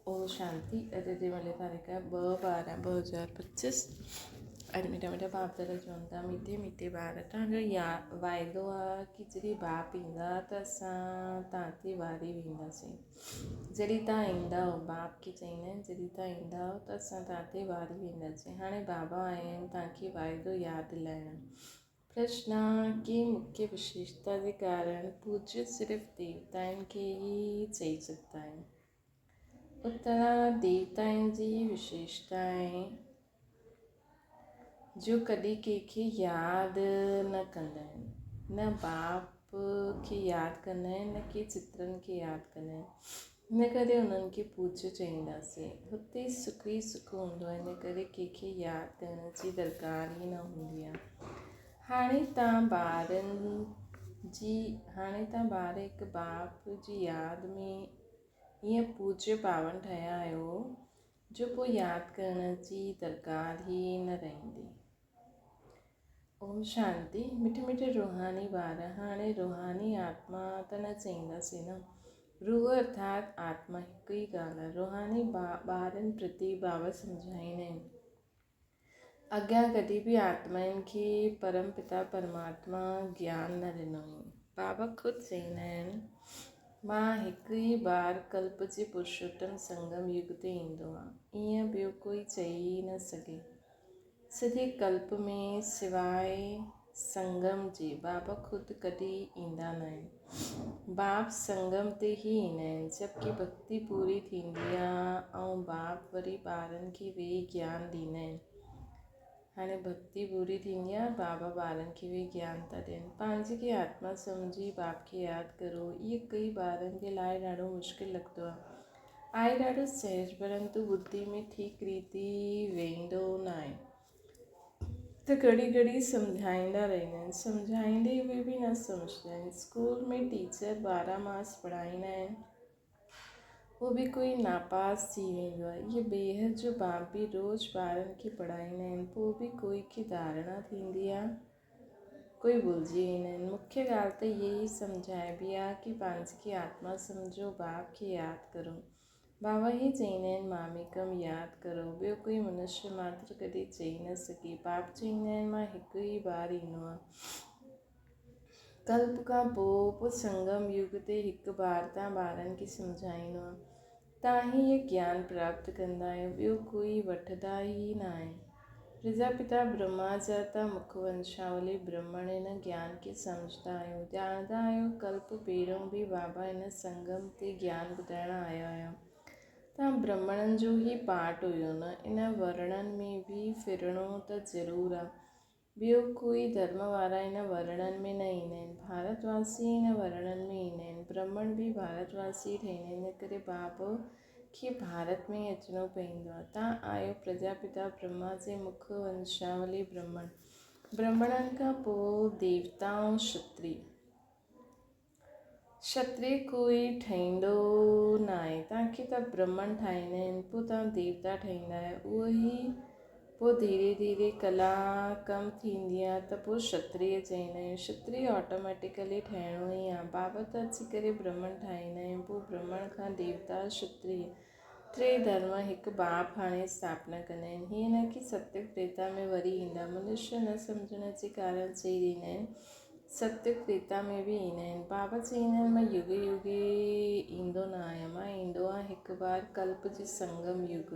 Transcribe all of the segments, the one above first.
ओम शांति। अॼु जी मिले तारीख़ आहे 2/12/2025। अॼु मिठा बाप दादा चवनि था, मीठे मीठे ॿार तव्हांजो वाइदो आहे कि जॾहिं बाप ईंदा त असां तव्हां ते वारी वेंदासीं। जॾहिं तव्हां ईंदा बाप खे चईंदा आहिनि, जॾहिं तव्हां ईंदा त असां तव्हां ते वारी वेंदासीं। हाणे बाबा आया आहिनि तव्हांखे वाइदो यादि दिलाइण। प्रश्न की मुख्य विशेषता के कारण पूज्य सिर्फ़ देवताउनि खे ई चई सघंदा आहिनि। उत्तर, देवताउनि जी विशेषता आहे जो कॾहिं कंहिंखे यादि न कंदा आहिनि, न बाप खे यादि कंदा आहिनि, न के चित्रनि खे यादि कंदा आहिनि। इन करे उन्हनि खे पूज्य चईंदासीं। हुते सुख ई सुख हूंदो आहे, इन करे कंहिंखे यादि करण जी दरकार ई न हूंदी आहे। हाणे तव्हां ॿार हिकु बाप जी यादि में ईअं पूज्य पावन ठहिया आहियो जो पोइ यादि करण जी दरकार ई न रहंदी। ओम शांति। मिठे रूहानी ॿार, हाणे रूहानी आत्मा त न चईंदासीं न, रूह अर्थात आत्मा हिकु ई ॻाल्हि आहे। रूहानी ॿारनि प्रति बाबा सम्झाईंदा आहिनि, अॻियां कॾहिं बि आत्माउनि खे परम पिता परमात्मा ज्ञान न ॾिनो हुई। बाबा ख़ुदि चईंदा आहिनि, मां हिकु ई बार कल्प जे पुरुषोत्तम संगम युग ते ईंदो आहे, ईअं ॿियो कोई चई न सघे। सॼे कल्प में सिवाइ संगम जे बाबा ख़ुदि कॾहिं ईंदा न आहिनि। बाप संगम ते ई ईंदा आहिनि, जबकि भक्ति पूरी थींदी आहे ऐं बाप वरी ॿारनि खे वेही ज्ञान ॾींदा आहिनि। हाणे भक्ति पूरी थींदी आहे, बाबा ॿारनि खे वेही ज्ञान था ॾियनि। पंहिंजी खे आत्मा सम्झी बाप खे यादि करो। इहे कई ॿारनि जे लाइ ॾाढो मुश्किल लॻंदो आहे ॾाढो सहज, परंतु बुद्धि में ठीक रीति वेंदो न आहे त घड़ी सम्झाईंदा रहंदा आहिनि, सम्झाईंदे उहे बि न सम्झंदा आहिनि। स्कूल में टीचर 12 मास पढ़ाईंदा आहिनि, वो बि कोई नापास थी वेंदो आहे। इहे बेहद जो बाप बि रोज़ु ॿारनि खे पढ़ाईंदा आहिनि, पोइ बि कोई खे धारणा थींदी आहे, कोई भुलिजी वेंदा आहिनि। मुख्य ॻाल्हि त इहा ई सम्झाइबी आहे कि पंहिंजी खे आत्मा सम्झो, बाप खे यादि करो। बाबा ही चईंदा आहिनि, मामेकम यादि करो। ॿियो कोई मनुष्य मात्र कॾहिं चई न सघे। बाप चईंदा आहिनि, मां हिकु ई बार ईंदो आहे, कल्प खां पोइ संगम युग ते हिकु बार तव्हां ॿारनि खे सम्झाईंदो आहे। तव्हां ही इहे ज्ञान प्राप्त कंदा आहियो, ॿियो कोई वठंदा ई न आहे। प्रजापिता ब्रह्मा जा त मुखवंशावली ब्राह्मण इन ज्ञान खे सम्झंदा आहियो, ॼाणंदा आहियो। कल्प पहिरियों बि बाबा इन संगम ते ज्ञान ॿुधाइण आया हुया। तव्हां ब्राह्मणनि जो ई पार्ट हुयो न, इन वर्णनि में बि फिरणो त ज़रूरु आहे। ॿियो कोई धर्म वारा इन वर्णनि में न ईंदा आहिनि, भारतवासी इन वर्णनि में ईंदा आहिनि। ब्राह्मण बि भारतवासी ठहींदा आहिनि, इन करे बाप खे भारत में ई अचिणो पवंदो आहे। तव्हां आहियो प्रजापिता ब्रह्मा जे मुख वंशावली ब्राह्मण। ब्राह्मणनि खां पोइ देवता ऐं क्षत्रिय कोई ठहींदो न आहे। तव्हांखे त ब्राह्मण ठाहींदा आहिनि, पोइ तव्हां देवता ठहींदा आहियो। उहो ई पोइ धीरे धीरे कला कम थींदी आहे त पोइ क्षत्रिय चईंदा आहियूं। क्षत्रिय ऑटोमेटिकली ठहिणो ई आहे। बाबा त अची करे ब्राह्मण ठाहींदा आहियूं, पोइ ब्राह्मण खां देवता क्षत्रिय टे धर्म हिकु बाप हाणे स्थापना कंदा आहिनि। हीअं न कि सत्युग त्रेता में वरी ईंदा। मनुष्य न सम्झण जे कारण चई ॾींदा आहिनि, सत्युग त्रेता में बि ईंदा आहिनि। बाबा चईंदा आहिनि, मां युगे युगे ईंदो न आहियां, मां ईंदो आहियां हिकु बार कल्प जे संगम युग।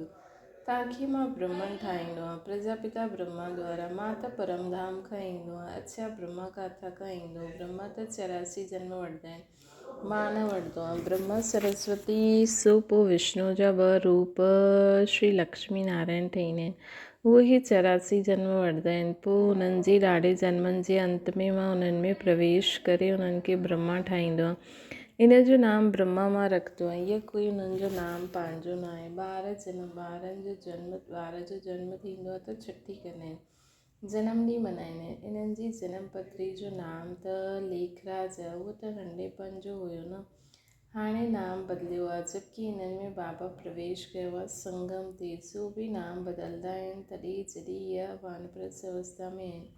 तव्हांखे मां ब्राह्मण ठाहींदो आहियां प्रजापिता ब्रह्मा द्वारा। मां त परमधाम खां ईंदो आहियां। अच्छा, ब्रह्मा किथां खां ईंदो? ब्रह्मा त 84 जन्म वठंदा आहिनि, मां न वठंदो आहियां। ब्रह्मा सरस्वती सो पोइ विष्णु जा 2 रूप श्री लक्ष्मी नारायण ठहींदा आहिनि। उहे ई 84 जन्म वठंदा आहिनि। पोइ हुननि जे ॾाढे जन्मनि जे अंत में मां उन्हनि में प्रवेश करे उन्हनि खे ब्रह्मा ठाहींदो आहियां। इन जो नाम ब्रह्मा मां रखंदो आहियां। इहा कोई उन्हनि जो नाम पंहिंजो न आहे। ॿार जो जन्म थींदो आहे त छठी कंदा आहिनि, जनम ॾींहुं मल्हाईंदा आहिनि। इन्हनि जी जनम पत्री जो नाम त लेखराज आहे, उहो त नंढेपण जो हुयो न, हाणे नाम बदिलियो आहे। जबकि हिननि में बाबा प्रवेश कयो आहे संगम ते, सो बि नाम बदिलंदा आहिनि तॾहिं जॾहिं इहा वानप्रस्थ अवस्था में आहिनि।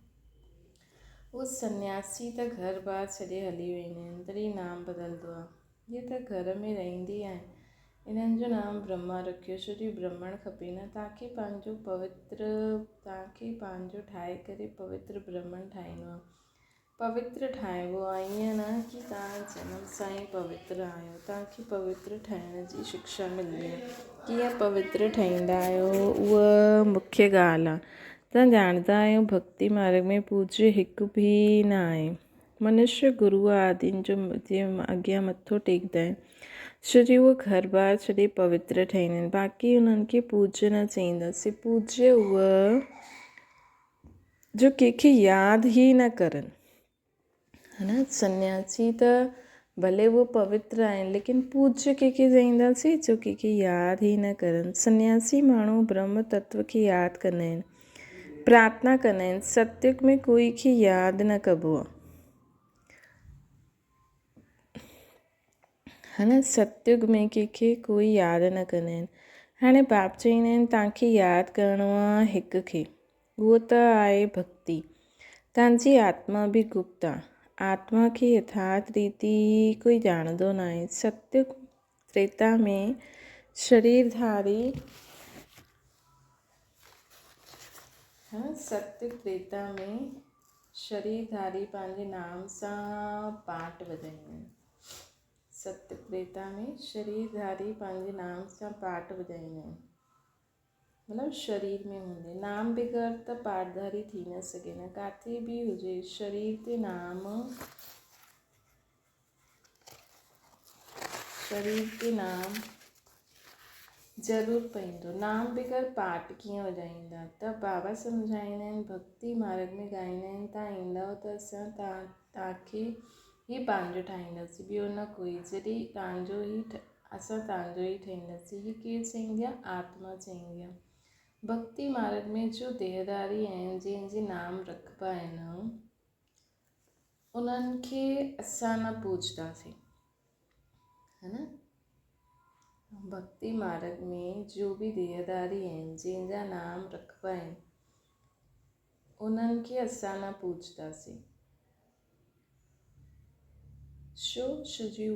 उहो सन्यासी त घर बार छॾे हली वेंदा आहिनि, तॾहिं नाम बदिलंदो आहे। इहे त घर में रहंदी आहे, इन्हनि जो नाम ब्रह्मा रखियो छो जो ब्रह्मण खपे न। तव्हांखे पंहिंजो ठाहे करे पवित्र ब्रह्मण ठाहींदो आहे। पवित्र ठाहिबो आहे, ईअं न कि तव्हां जनम सां ई पवित्र आहियो। तव्हांखे पवित्र ठहिण जी शिक्षा मिलंदी आहे। कीअं पवित्र ठहींदा आहियो उहा मुख्य ॻाल्हि आहे। तव्हां ॼाणंदा आहियो भक्ति मार्ग में पूज्य हिकु बि न आहे। मनुष्य गुरू आदिनि जो जीअं अॻियां मथो टेकंदा आहिनि छो जो उहो घर बार छॾे पवित्र ठहींदा आहिनि। बाक़ी उन्हनि खे पूज्य न चईंदासीं। पूज्य उहा जो कंहिंखे यादि ई न करनि, है न। सन्यासी त भले उहो पवित्र आहिनि लेकिन पूज्य कंहिंखे चईंदासीं जो कंहिंखे यादि ई न करनि। सन्यासी माण्हू ब्रह्म तत्व खे यादि कंदा आहिनि, प्रार्थना कंदा आहिनि। सत्युग में कोई खे यादि न कबो आहे, है न। सत्युग में कंहिंखे कोई यादि न कंदा आहिनि। हाणे बाप चईंदा आहिनि तव्हांखे यादि करिणो आहे हिक खे, उहो त आहे भक्ति। तव्हांजी आत्मा बि गुप्त आहे। आत्मा खे यथार्थ रीति कोई ॼाणंदो न आहे। सत्युग त्रेता में शरीरधारी, सत्युग त्रेता में शरीरधारी पंहिंजे नाम सां पाठ वॼाईंदा आहिनि। सत्युग त्रेता में शरीरधारी पंहिंजे नाम सां पाठ वॼाईंदा आहिनि, मतिलबु शरीर में हूंदे। नाम बग़ैर त पाठधारी थी न सघे न, किथे बि हुजे शरीर ते नाम ज़रूरु पवंदो। नाम बग़ैर पाठ कीअं वॼाईंदा? त बाबा सम्झाईंदा आहिनि भक्ति मार्ग में ॻाईंदा आहिनि तव्हां ईंदव त असां तव्हांखे ई पंहिंजो ठाहींदासीं, ॿियो न कोई। जॾहिं असां तव्हांजो ई ठाहींदासीं। हीअ केरु चईंदी आहे? आत्मा चईंदी आहे। भक्ति मार्ग में जो देहदारी आहिनि, जंहिंजे नाम रखिबा आहिनि, उन्हनि खे असां न पूजदासीं, है न। भक्ति मार्ग में जो बि देहदारी आहिनि, जंहिंजा नाम रखिबा आहिनि, उन्हनि खे असां न पूजदासीं। छो जो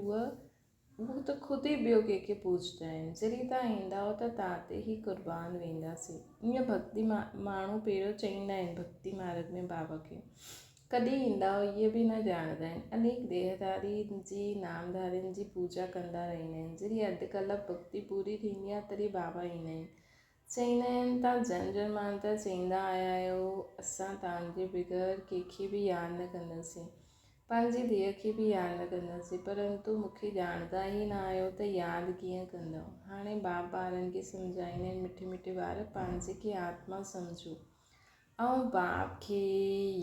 उहो त ख़ुदि ई ॿियो कंहिंखे पूजंदा आहिनि। जॾहिं तव्हां ईंदा हो त तव्हां ते ई क़ुर्बान वेंदासीं। ईअं भक्ति माण्हू पहिरियों चईंदा आहिनि भक्ति मार्ग में बाबा खे। कॾहिं ईंदा हो इहे बि न ॼाणंदा आहिनि। अनेक देहधारी जी नामधारियुनि जी पूजा कंदा रहंदा आहिनि। जॾहिं अधु कलाक भक्ति पूरी थींदी आहे तॾहिं बाबा ईंदा आहिनि। चईंदा आहिनि तव्हां जन जन्मांतर चईंदा आया आहियो असां तव्हांजे बग़ैर कंहिंखे बि यादि न कंदासीं, पंहिंजी धीअ खे बि यादि न कंदासीं, परंतु मूंखे ॼाणंदा ई न आहियो त यादि कीअं कंदव। हाणे बाप ॿारनि खे सम्झाईंदा आहिनि, मिठे मिठे ॿार पंहिंजे खे आत्मा सम्झो ऐं बाप खे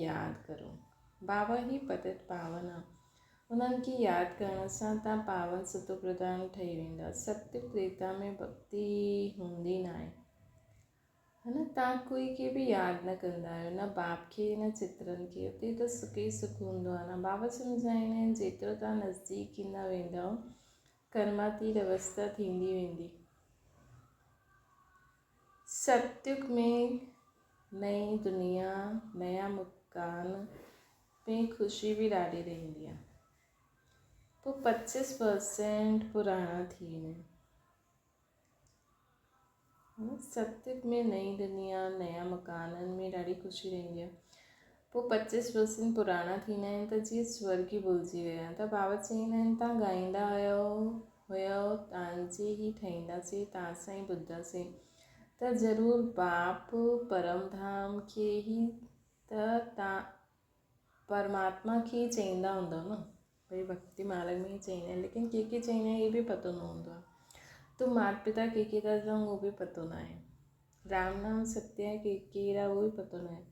यादि करो। बाबा ई पतित पावन आहे। उन्हनि खे यादि करण सां तव्हां पावन सतो प्रधान ठही वेंदा। सत्युग त्रेता में भक्ति हूंदी न आहे, है न। तव्हां कोई खे बि यादि न कंदा आहियो, न बाप खे न चित्रनि खे। उते त सुख ई सुख हूंदो आहे न। बाबा सम्झाईंदा आहिनि जेतिरो तव्हां नज़दीक ईंदा वेंदव कर्मातीत अवस्था थींदी वेंदी। सत्युग में नई दुनिया, नया मकान में ख़ुशी बि ॾाढी रहंदी आहे। पोइ 25% पुराणा थी वेंदा आहिनि। सत्युग में नई दुनिया, नया मकाननि में ॾाढी ख़ुशी रहंदी आहे। पोइ 25% पुराणा थींदा आहिनि त जीअं स्वर्ग ई भुलिजी विया। त बाबा चईंदा आहिनि तव्हां ॻाईंदा हुयो तव्हांजे ई ठहींदासीं, तव्हां सां ई ॿुधंदासीं। त ज़रूरु बाप परम धाम खे ई त तव्हां परमात्मा खे ई चईंदा हूंदव न। भई भक्ति मार्ग में ई चईंदा आहिनि, लेकिन कंहिंखे चईंदा आहिनि इहे बि पतो न हूंदो आहे। तो माता पिता कंहिंखे था चऊं उहो बि पतो न आहे। राम नाम सत्य आहे केरु आहे उहो बि पतो न आहे।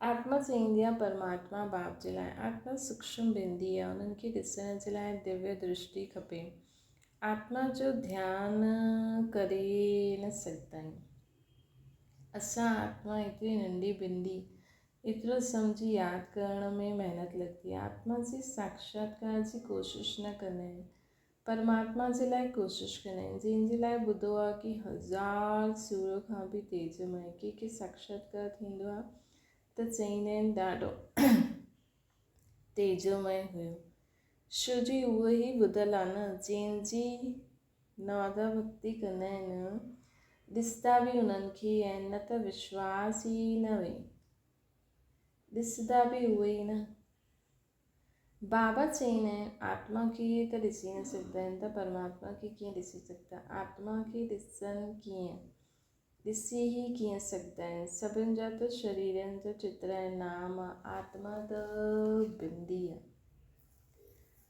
आत्मा चईंदी आहे परमात्मा बाप जे लाइ। आत्मा सूक्ष्म वेंदी आहे, उन्हनि खे ॾिसण जे लाइ दिव्य दृष्टि खपे। आत्मा जो ध्यानु करे न सघंदा आहियूं असां। आत्मा एतिरी नंढी बिंदी, एतिरो सम्झी यादि करण में महिनत लॻंदी आहे। आत्मा जी साक्षात्कार जी कोशिशि न कंदा आहिनि, परमात्मा जे लाइ कोशिशि कंदा आहिनि। जंहिंजे लाइ ॿुधो आहे कि 1000 सूर्य खां बि तेजमय कंहिंखे साक्षात्कार थींदो आहे त चईंदा आहिनि ॾाढो तेजमय हुयो। छो जी उहो ई ॿुधल आहे न, नवदा भक्ति कंदा आहिनि ॾिसंदा बि उन्हनि खे आहिनि, न त विश्वास ई न वे, ॾिसंदा बि उहे ई न। बाबा चईंदा आहिनि आत्मा खे त ॾिसी न सघंदा आहिनि त परमात्मा खे कीअं ॾिसी सघंदा, आत्मा खे ॾिसनि कीअं, ॾिसी ई कीअं सघंदा आहिनि। सभिनि जा त शरीरनि जा चित्र आहिनि, नाम आहे, आत्मा त बिंदी आहे,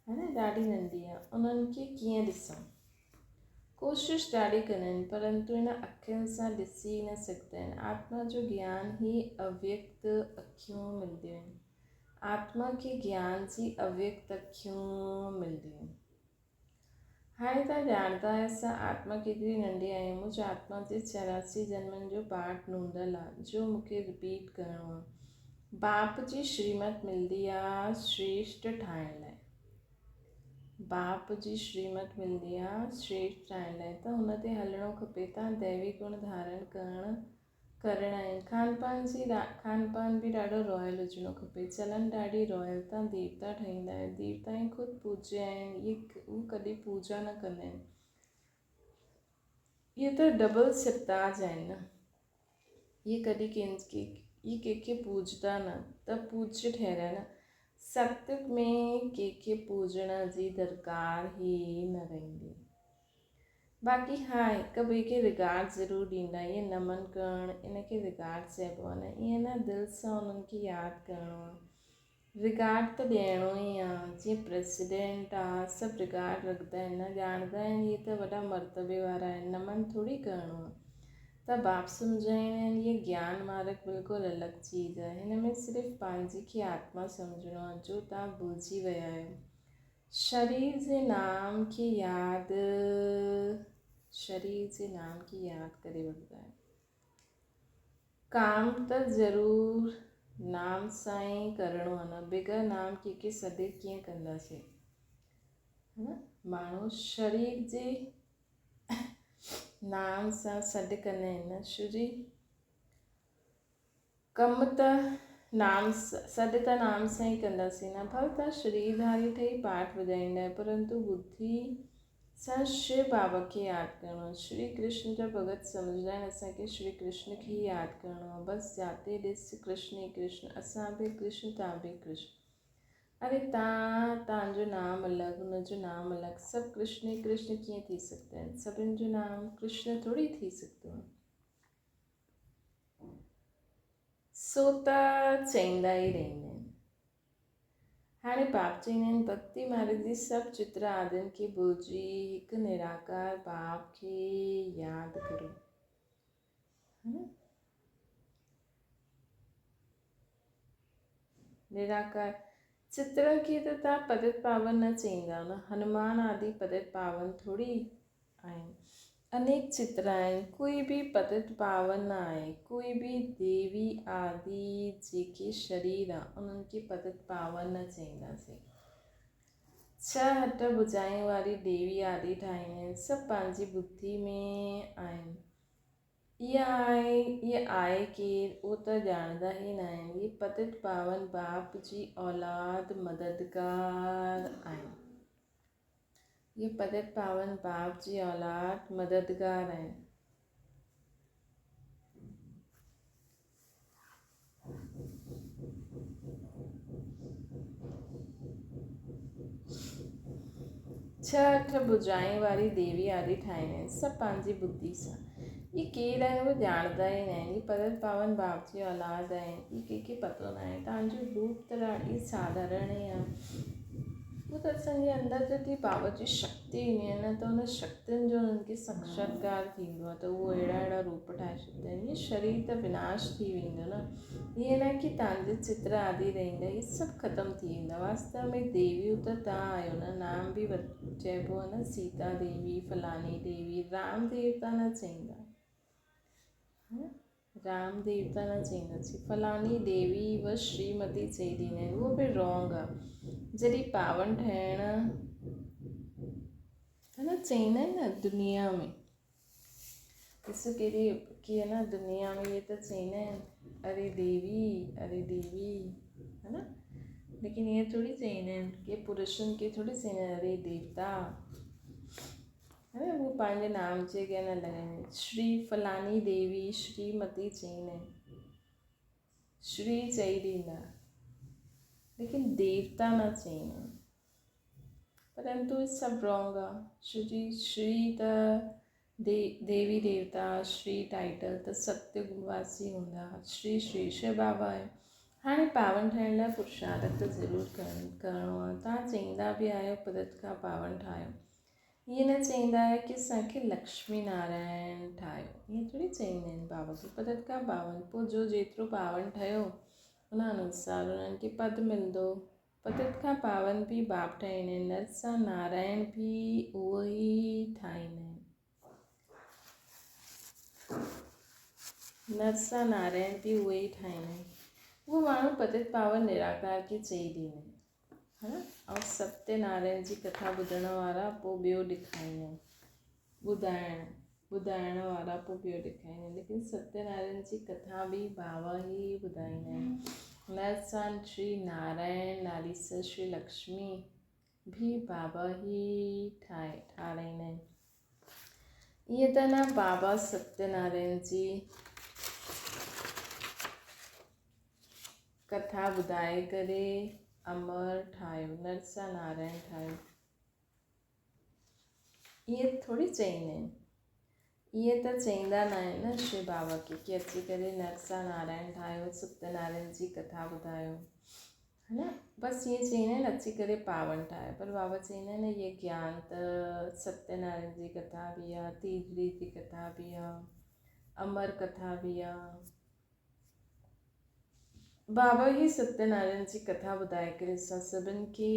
है न, ॾाढी नंढी आहे, उन्हनि खे कीअं ॾिसूं। कोशिशि ॾाढी कंदा आहिनि परंतु इन अखियुनि सां ॾिसी न सघंदा आहिनि। आत्मा जो ज्ञान ई अव्यक्त अखियूं मिलंदियूं आहिनि, आत्मा खे ज्ञान जी अव्यक्त अखियूं मिलंदियूं आहिनि। हाणे तव्हां ॼाणंदा असां आत्मा केतिरी नंढी आहियूं। मुंहिंजी आत्मा जे 84 जन्मनि जो पाठ नूंदल आहे जो मूंखे रिपीट करिणो आहे। बाप जी श्रीमत मिलंदी आहे श्रेष्ठ ठाहिण लाइ, बाप जी श्रीमत मिलंदी आहे श्रेष्ठ ठाहिण लाइ, त हुन ते हलिणो खपे। तव्हां दैवी गुण धारण करणा आहिनि। खान पान बि ॾाढो रॉयल हुजिणो खपे, चलन ॾाढी रॉयल। तव्हां देवता ठहींदा आहियो, देवता ई ख़ुदि पूज्य आहिनि, उहे कॾहिं पूजा न कंदा आहिनि, इहे त डबल सिरताज आहिनि न, इहे कॾहिं कंहिंखे पूजदा न, त पूज्य ठहिया न। सत्युग में कंहिंखे पूजण जी दरकार ई न रहंदी। बाक़ी हा, हिक ॿिए खे रिगार्ड ज़रूरु ॾींदा, ईअं नमन करणु इनखे रिगार्ड चइबो आहे न, ईअं न दिलि सां उन्हनि खे यादि करिणो आहे। रिगार्ड त ॾियणो ई आहे, जीअं प्रेसिडेंट आहे सभु रिगार्ड रखंदा आहिनि न, ॼाणंदा आहिनि इहे त वॾा मर्तबे वारा आहिनि, नमन थोरी करिणो आहे। त बाप सम्झाईंदा आहिनि इहे ज्ञान मार्ग बिल्कुलु अलॻि चीज़ आहे, हिन में सिर्फ़ु पंहिंजी खे आत्मा सम्झणो आहे जो तव्हां भुलिजी विया आहियो। शरीर जे नाम खे यादि करे वठंदा आहिनि। काम त ज़रूरु नाम सां ई करिणो आहे न, बिगर नाम कंहिंखे सॾु कीअं कंदासीं, है न। माण्हू शरीर जे नाम सां सॾु कंदा आहिनि न, शुजी कमु त सॾु त नाम सां ई कंदासीं न। भले तव्हां शरीरधारी ठही पाठ वॼाईंदा आहियो परंतु बुद्धि सां शिव बाबा खे यादि करिणो आहे। श्री कृष्ण जा भॻत सम्झंदा आहिनि असांखे श्री कृष्ण खे ई यादि करिणो आहे, बसि जाते ॾिस कृष्ण ई कृष्ण, असां बि कृष्ण तव्हां बि कृष्ण। अरे तव्हांजो नाम अलॻि, हुनजो नाम अलॻि, सभु कृष्ण ई कृष्ण कीअं थी सघंदा आहिनि, सभिनि जो नाम कृष्ण थोरी थी सघंदो आहे। सो त चईंदा ई रहंदा आहिनि। हाणे बाप चईंदा आहिनि भक्ति मार्ग जी सभु चित्र आदिनि खे भुलिजी हिकु निराकार बाप खे यादि करो, है न। निराकार चित्र खे त तव्हां पतित पावन न चईंदा न, हनुमान आदि पतित पावन थोरी आहिनि, अनेक चित्र आहिनि, कोई बि पतित पावन न आहे। कोई बि देवी आदि जेके शरीर आहे उन्हनि खे पतित पावन न चईंदासीं। 6 हथ भुजायूं वारी देवी आदि ठाहींदा आहिनि, सभु पंहिंजी बुद्धि में आहिनि। इहा आहे केरु उहो त ॼाणंदा ई न आहिनि। इहे पतित पावन बाप जी औलाद मददगार आहिनि, ये पतित पावन बाप जी औलाद मददगार आहिनि। छह अठ भुजाएं वारी देवी आदि ठाहींदा आहिनि, सभु पंहिंजी बुद्धि सां। ये केरु आहिनि उहे ॼाणंदा ई न आहिनि। ये पतित पावन बाप जी औलाद आहिनि, ये कंहिंखे पतो न आहे। तव्हांजो रूप त ॾाढी साधारण ई आहे, उहो त असांजे अंदरि जॾहिं बाबा जी शक्ति ईंदी आहे न त उन शक्तियुनि जो उन्हनि खे साक्षात्कार थींदो आहे, त उहो अहिड़ा रूप ठाहे छॾींदा आहिनि। इहे शरीर त विनाश थी वेंदो न, ईअं न की तव्हांजे चित्र आदि रहंदा, इहे सभु ख़तमु थी वेंदा। वास्तव में देवियूं त तव्हां आहियो न, नाम बि चइबो आहे न, सीता देवी, फलानी देवी, राम देवता न चईंदा, राम देवता न चईंदासीं, फलानी देवी व श्रीमती चई ॾींदा आहिनि, उहो बि रॉन्ग आहे। जॾहिं पावन ठहिण, है न, चईंदा आहिनि न दुनिया में, ॾिसो कहिड़ी कीअं न दुनिया में इहे त चईंदा आहिनि अरे देवी, है न, लेकिन ईअं थोरी चईंदा आहिनि कि पुरुषनि खे थोरी चईंदा आहिनि अरे देवता। है ना, वो पंहिंजे नाम जे अॻियां न लॻाइनि। श्री फलानी देवी श्रीमती चईंदा आहिनि, श्री चई ॾींदा, लेकिन देवता न चईंदा आहिनि। परंतु इहे सभु रॉन्ग आहे। श्री त देवी देवता, श्री टाइटल त सत्यवासी हूंदा, श्री शेषव बाबा आहे। हाणे पावन ठहिण लाइ पुरुषार्थ त ज़रूरु करिणो आहे। तव्हां चईंदा बि आहियो पदत खां पावन ठाहियो, ईअं न चईंदा आहियो की असांखे लक्ष्मी नारायण ठाहियो, ईअं थोरी चईंदा आहिनि बाबा खे पदत खां पावन। पोइ जो जेतिरो पावन ठहियो उन अनुसार उन्हनि खे पद मिलंदो। पदत खां पावन बि बाप ठाहींदा आहिनि, नर सां नारायण बि उहो ई ठाहींदा आहिनि, नर सां नारायण बि उहे ई ठाहींदा आहिनि। उहो माण्हू पतित पावन निराकार खे चई ॾींदा आहिनि, हा न। ऐं सत्यनारायण जी कथा ॿुधण वारा पोइ ॿियो ॾेखारींदा आहिनि, ॿुधाइण वारा पोइ ॿियो ॾेखारींदा आहिनि, लेकिन सत्यनारायण जी कथा बि बाबा ई ॿुधाईंदा आहिनि। नर सां श्री नारायण, नारी सां श्री लक्ष्मी भी बाबा ई ठाराईंदा आहिनि। ईअं त न बाबा सत्यनारायण जी कथा ॿुधाए करे अमर ठाहियो, नर सां नारायण ठाहियो, ईअं थोरी चईंदा आहिनि। ईअं त चईंदा न आहिनि न शिव बाबा खे कि अची करे नर सां नारायण ठाहियो, सत्यनारायण जी कथा ॿुधायो, है न। बसि ईअं चईंदा आहिनि अची करे पावन ठाहियो। पर बाबा चईंदा आहिनि इहे ज्ञान त सत्यनारायण जी कथा बि आहे, तीजड़ी जी कथा बि आहे, अमर कथा बि आहे। बाबा ही सत्यनारायण जी कथा ॿुधाए करे असां सभिनि खे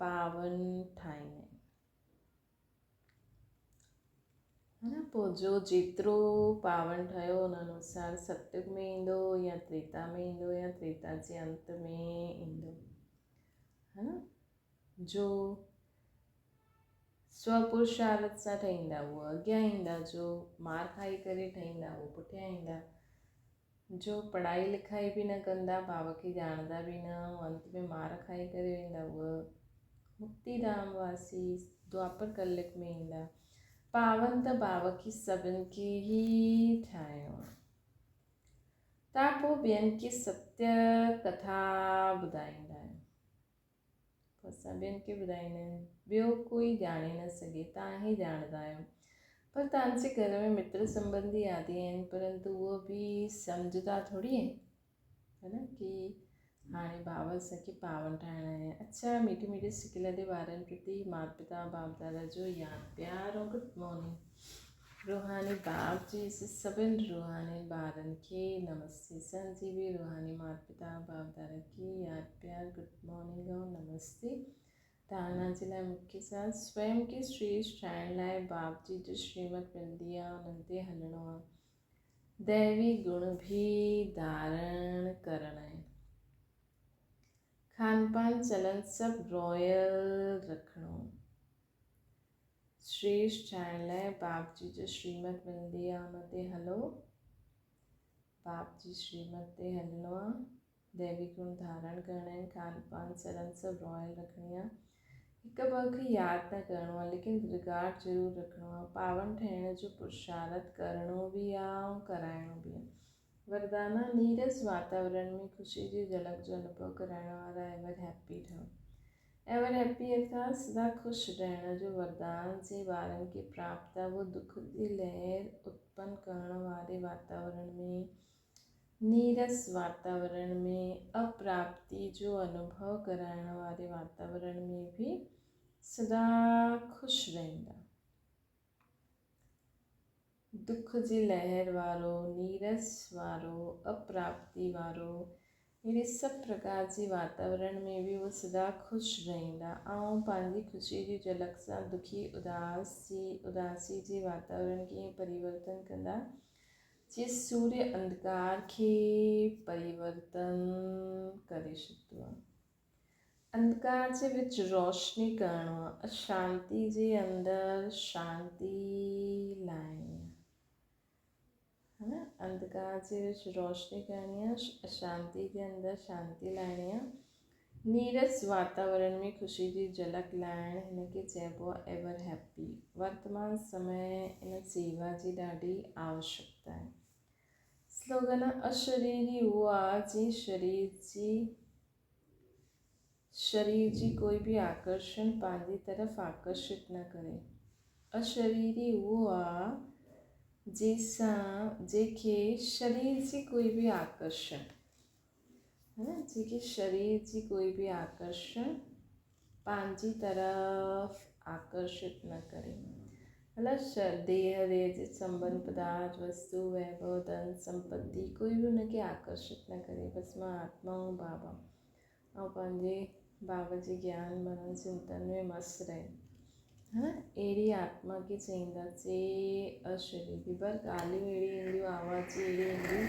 पावन ठाहींदा आहिनि, है न। पोइ जो जेतिरो पावन ठहियो उन अनुसार सतयुग में ईंदो या त्रेता में ईंदो या त्रेता जे अंत में ईंदो, है न। जो स्वपुरुषार्थ सां ठहींदा उहो अॻियां ईंदा, जो मार खाई करे ठहींदा उहो पुठियां ईंदा, जो पढ़ाई लिखाई बि न कंदा, बाबा खे ॼाणंदा बि न, अंत में मार खाई करे वेंदा, उहा मुक्तिधाम वासी द्वापर कलयुग में ईंदा। पावन त बाबा खे सभिनि खे ई ठाहियो आहे। तव्हां पोइ ॿियनि खे सत्य कथा ॿुधाईंदा आहियो, पोइ असां ॿियनि खे ॿुधाईंदा आहियूं, ॿियो कोई ॼाणे न सघे, तव्हां ई ॼाणंदा आहियो। पर तव्हांजे घर में मित्र संबंधी आदि आहिनि, परंतु उहो बि सम्झंदा थोरी आहिनि, है न, कि हाणे बाबा असांखे पावन ठाहिणा आहिनि। अच्छा, मीठे मीठे सिखियलु ॿारनि प्रति माता पिता बाप दादा जो यादि प्यार और गुड मॉर्निंग। रूहानी बाप जी सभिनि रूहानी ॿारनि खे नमस्ते। संजी भी रूहानी माता पिता बाप दादा खे यादि प्यार गुड मॉर्निंग और नमस्ते। धारणा जे लाइ मुख्य साथ स्वयं खे श्रेष्ठ ठाहिण लाइ बाप जी जो श्रीमत मिलंदी आहे उन्हनि ते हलणो आहे। दैवी गुण भी धारण करणा आहिनि। खान पान चलन सभु रॉयल रखिणो। श्रेष्ठ ठाहिण लाइ बाप जी जो श्रीमत मिलंदी आहे उन ते हलो, बाप जी श्रीमत ते हलणो आहे। दैवी गुण धारण करणा आहिनि, खान पान चलन सभु रॉयल रखणी आहे। हिक ॿ खे यादि न करिणो आहे, लेकिन रिगार्ड ज़रूरु रखिणो आहे। पावन ठहिण जो पुरुषार्थ करिणो बि आहे ऐं कराइणो बि आहे। वरदाना नीरस वातावरण में ख़ुशी जी झलक जो अनुभव कराइण वारा एवर हैप्पी ठहो। एवर हैप्पी अर्थात सदा ख़ुशि रहण जो वरदान जे ॿारनि खे प्राप्त आहे। वो दुख जी लहर उत्पन्न करण वारे वातावरण में, नीरस वातावरण में, अप्राप्ति जो अनुभव कराइण वारे वातावरण में भी सदा ख़ुशि रहंदा। दुख जी लहर वारो, नीरस वारो, अप्राप्ति वारो, अहिड़े सभु प्रकार जे वातावरण में बि उहे सदा ख़ुशि रहंदा ऐं पंहिंजी ख़ुशी जी झलक सां दुखी उदासी जे वातावरण खे परिवर्तन कंदा। जीअं सूर्य अंधकार खे परिवर्तन करे छॾींदो आहे। अंधकार जे विच रोशनी करणो आहे, अशांति जे अंदरि शांति लाइणी आहे, है न। अंधकार जे विच रोशनी करणी आहे, अशांति जे अंदरि शांति लाइणी आहे। नीरस वातावरण में ख़ुशी जी झलक लाइण हिनखे चइबो आहे एवर हैप्पी। वर्तमान समय इन सेवा जी ॾाढी आवश्यकता आहे। स्लोगन आहे अशरीरी उहो आहे जंहिं शरीर जी कोई बि आकर्षण पंहिंजी तरफ़ आकर्षित न करे। अशरीरी उहो आहे जंहिंखे शरीर जी कोई बि आकर्षण जंहिंखे शरीर जी कोई बि आकर्षण पंहिंजी तरफ़ आकर्षित न करे। मतलब देह जे संबंध पदार्थ वस्तु वैभव धन संपत्ति कोई भी उनके आकर्षित न करे। बसि मां आत्मा ऐं बाबा ऐं पंहिंजे बाबा जे ज्ञान मनन चिंतन में मस्तु रहे। अहिड़ी आत्मा खे चईंदासीं अशरीरी। पर ॻाल्हियूं अहिड़ियूं ईंदियूं, आवाज़ अहिड़ियूं ईंदियूं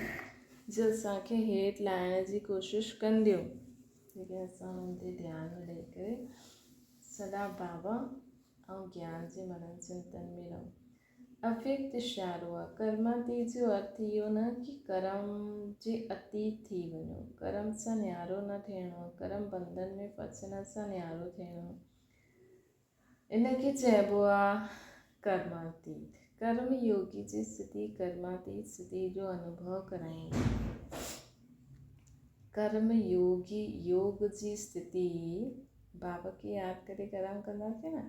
जो असांखे हेठि लाहिण जी कोशिशि कंदियूं, लेकिन असां हुननि ते ध्यानु ॾेई करे सदा बाबा ऐं ज्ञान जे मनन चिंतन में रहो। अव्यक्त इशारो आहे। कर्मातीत जो अर्थ इहो न कि कर्म जे अतीत थी वञो, कर्म सां न्यारो न थियणो, कर्म बंधन में फसण सां न्यारो थियणो, इनखे चइबो आहे कर्मातीत। कर्म योगी जी स्थिति कर्मातीत स्थिति जो अनुभव कराईंदी। कर्म योगी योग जी स्थिति बाबा खे यादि करे कर्म कंदासीं न,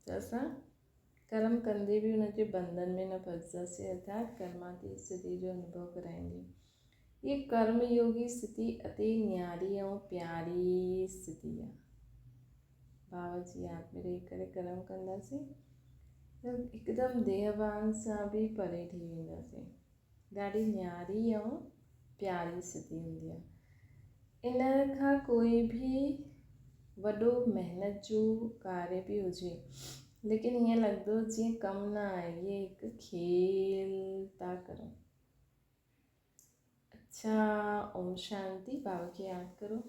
त असां कर्म कंदे बि हुनजे बंधन में न फंसंदासीं, अर्थात कर्मातीत स्थिति जो अनुभव कराईंदी। ये कर्म योगी स्थिति अति न्यारी ऐं प्यारी स्थिति आहे। बाबा जी यादि में रही करे कर्म कंदासीं त हिकदमि देहवान सां बि परे थी वेंदासीं। ॾाढी न्यारी ऐं प्यारी स्थिति हूंदी आहे। इन खां कोई बि वॾो महिनत जो कार्य बि हुजे, लेकिन हीअं लॻंदो जीअं कमु न आहे, इहे हिकु खेल था करो। अच्छा, ओम शांति। बाबा खे यादि करो।